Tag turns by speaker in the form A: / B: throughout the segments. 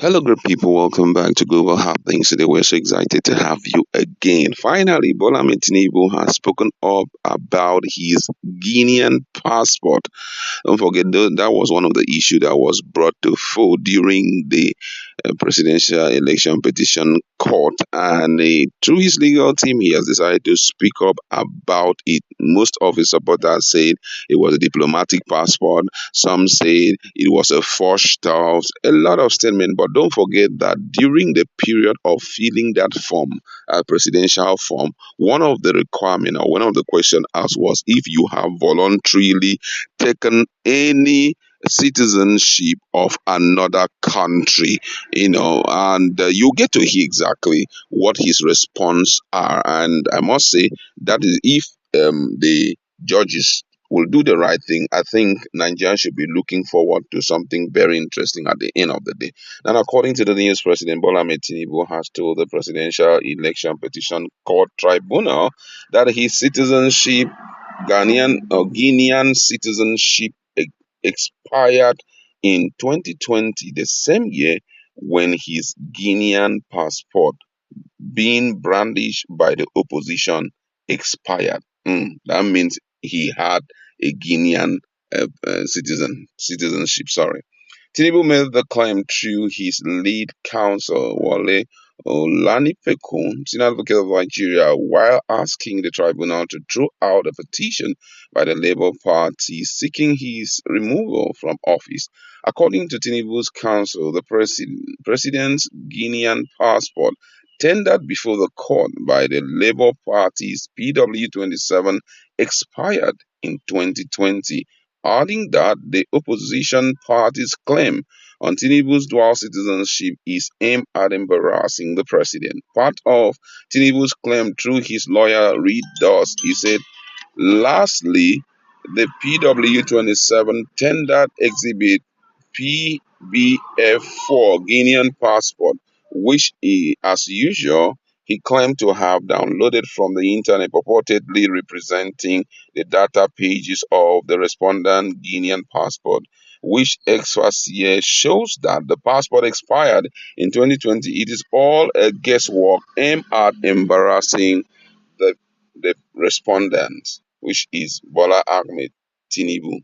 A: Hello, great people. Welcome back to Global Happenings. Today, we're so excited to have you again. Finally, Bola Tinubu has spoken up about his Guinean passport. Don't forget, that was one of the issues that was brought to fore during the presidential election petition court. And through his legal team, he has decided to speak up about it. Most of his supporters said it was a diplomatic passport. Some said it was a forged stuff. A lot of statement. But don't forget that during the period of filling that form, presidential form, one of the requirement or one of the question asked was if you have voluntarily taken any citizenship of another country, and you get to hear exactly what his response are. And I must say that is if the judges will do the right thing, I think Nigeria should be looking forward to something very interesting at the end of the day. And according to the news, President Bola Tinubu has told the Presidential Election Petition Court Tribunal that his citizenship, Ghanaian or Guinean citizenship, expired in 2020, the same year when his Guinean passport, being brandished by the opposition, expired. That means he had a Guinean citizenship. Sorry. Tinubu made the claim through his lead counsel, Wale Olanipekun, senior advocate of Nigeria, while asking the tribunal to throw out a petition by the Labour Party seeking his removal from office. According to Tinubu's counsel, the president's Guinean passport tendered before the court by the Labour Party's PW27 expired in 2020, adding that the opposition party's claim on Tinubu's dual citizenship is aimed at embarrassing the president. Part of Tinubu's claim through his lawyer Reed Doss, he said, lastly, the PW27 tendered exhibit PBF4 Guinean passport, which he, as usual, he claimed to have downloaded from the internet, purportedly representing the data pages of the respondent Guinean passport, which experts here shows that the passport expired in 2020. It is all a guesswork aimed at embarrassing the, the respondent, which is Bola Ahmed Tinubu.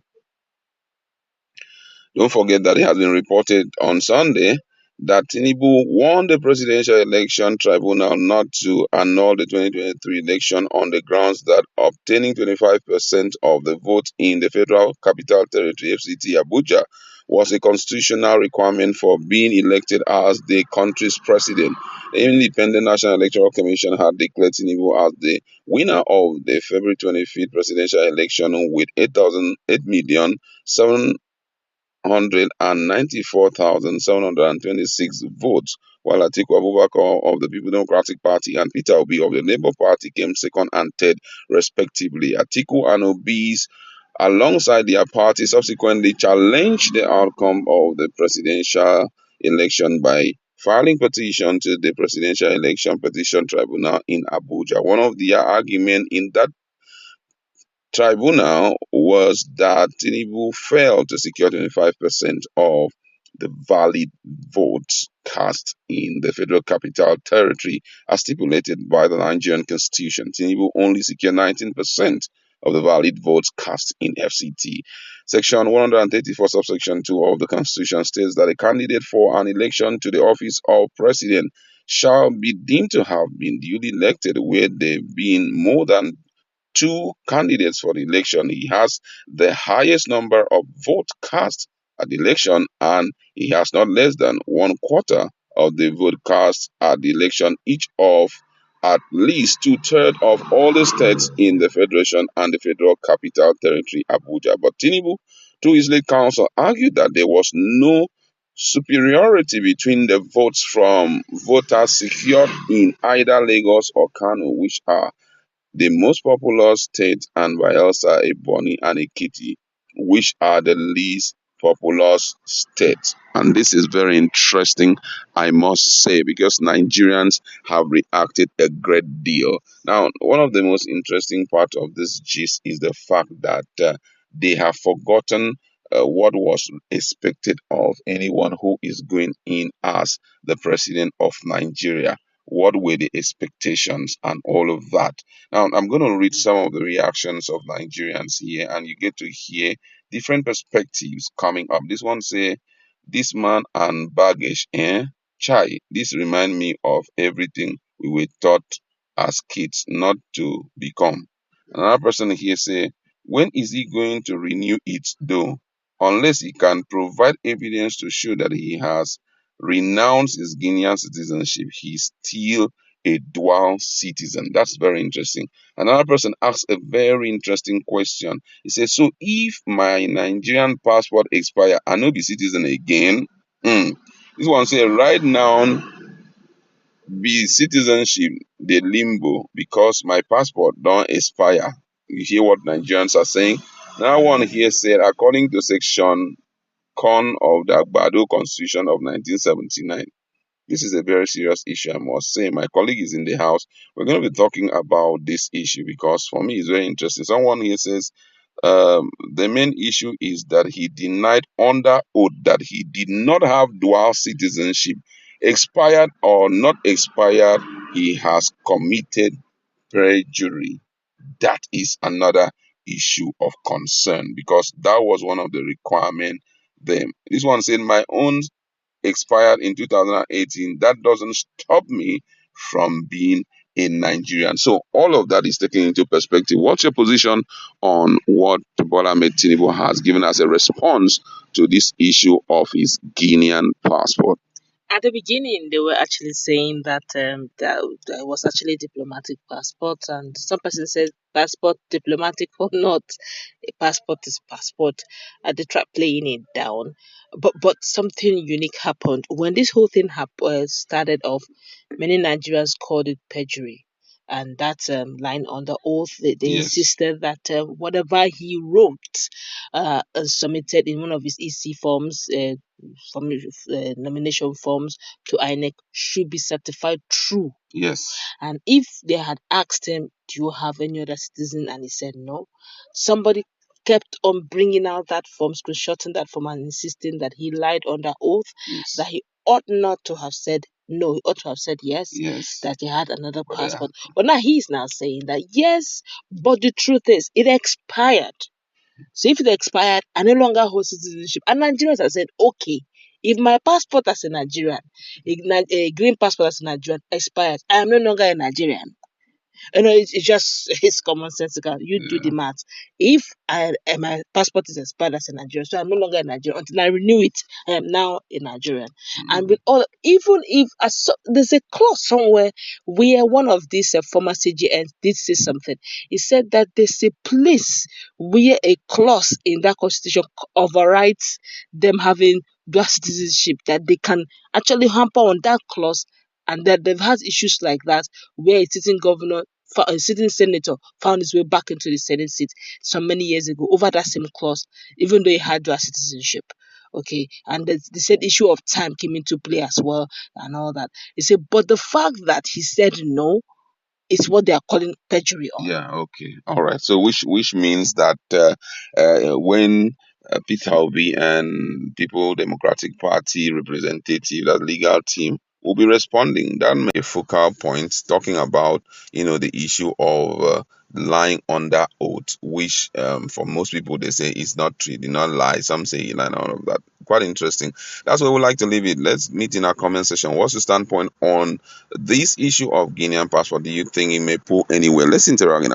A: Don't forget that it has been reported on Sunday that Tinubu won the presidential election tribunal not to annul the 2023 election on the grounds that obtaining 25% of the vote in the Federal Capital Territory (FCT) Abuja was a constitutional requirement for being elected as the country's president. The Independent National Electoral Commission had declared Tinubu as the winner of the February 25th presidential election with 8,794,726 votes, while Atiku Abubakar of the People Democratic Party and Peter Obi of the Labour Party came second and third, respectively. Atiku and Obi's, alongside their party, subsequently challenged the outcome of the presidential election by filing petition to the Presidential Election Petition Tribunal in Abuja. One of their arguments in that tribunal was that Tinubu failed to secure 25% of the valid votes cast in the Federal Capital Territory as stipulated by the Nigerian Constitution. Tinubu only secured 19% of the valid votes cast in FCT. Section 134, subsection 2 of the Constitution states that a candidate for an election to the office of president shall be deemed to have been duly elected where there been more than two candidates for the election. He has the highest number of votes cast at the election, and he has not less than one quarter of the vote cast at the election, each of at least two-thirds of all the states in the Federation and the Federal Capital Territory, Abuja. But Tinubu, through his lead counsel, argued that there was no superiority between the votes from voters secured in either Lagos or Kano, which are the most populous states, and Bayelsa, Ebonyi, and Ekiti, which are the least populous states. And this is very interesting, I must say, because Nigerians have reacted a great deal. Now, one of the most interesting part of this gist is the fact that they have forgotten what was expected of anyone who is going in as the president of Nigeria. What were the expectations and all of that? Now, I'm going to read some of the reactions of Nigerians here, and you get to hear different perspectives coming up. This one say, "This man and baggage, eh? Chai, this remind me of everything we were taught as kids not to become." Another person here say, "When is he going to renew it though? Unless he can provide evidence to show that he has renounced his Guinean citizenship, he's still a dual citizen." That's very interesting. Another person asks a very interesting question. He says, "So if my Nigerian passport expire, I no be citizen again?" Hmm. This one say, "Right now, be citizenship the limbo because my passport don't expire." You hear what Nigerians are saying? Now one here said, according to section con of the Agbado Constitution of 1979. This is a very serious issue, I must say. My colleague is in the house. We're going to be talking about this issue because for me it's very interesting. Someone here says the main issue is that he denied under oath that he did not have dual citizenship. Expired or not expired, he has committed perjury. That is another issue of concern because that was one of the requirements. This one said, "My own expired in 2018. That doesn't stop me from being a Nigerian." So all of that is taken into perspective. What's your position on what Bola Ahmed Tinubu has given as a response to this issue of his Guinean passport?
B: At the beginning, they were actually saying that that was actually diplomatic passport, and some person said passport, diplomatic or not, a passport is passport. They tried playing it down, but something unique happened when this whole thing started off. Many Nigerians called it perjury. And that line on the oath, they
A: Yes.
B: insisted that whatever he wrote and submitted in one of his EC forms, nomination forms to INEC should be certified true.
A: Yes.
B: And if they had asked him, "Do you have any other citizen?" and he said no, somebody kept on bringing out that form, screenshotting that form, and insisting that he lied under oath,
A: Yes.
B: that he ought not to have said no, he ought to have said yes,
A: Yes.
B: that he had another
A: But,
B: passport. But now he's now saying that yes, but the truth is, it expired. So if it expired, I no longer hold citizenship. And Nigerians have said, okay, if my passport as a Nigerian, a green passport as a Nigerian expires, I am no longer a Nigerian. It's just it's commonsensical. You do the math. If my passport is expired as a Nigerian, so I'm no longer a Nigerian until I renew it. I am now a Nigerian. And with all, even if there's a clause somewhere where one of these former CGNs did say something, he said that there's a place where a clause in that constitution overrides them having dual citizenship, that they can actually hamper on that clause, and that they've had issues like that where a sitting governor, a sitting senator found his way back into the Senate seat some many years ago over that same clause, even though he had dual citizenship. Okay, and the said issue of time came into play as well, and all that. He said, but the fact that he said no is what they are calling perjury on.
A: yeah, okay, all right. So which means that when Peter Obi and People Democratic Party representative, that legal team, will be responding. That may be a focal point, talking about the issue of lying under oath, which for most people they say is not true, did not lie. Some say he lied, and all of that. Quite interesting. That's where we like to leave it. Let's meet in our comment section. What's your standpoint on this issue of Guinean passport? Do you think it may pull anywhere? Let's interact.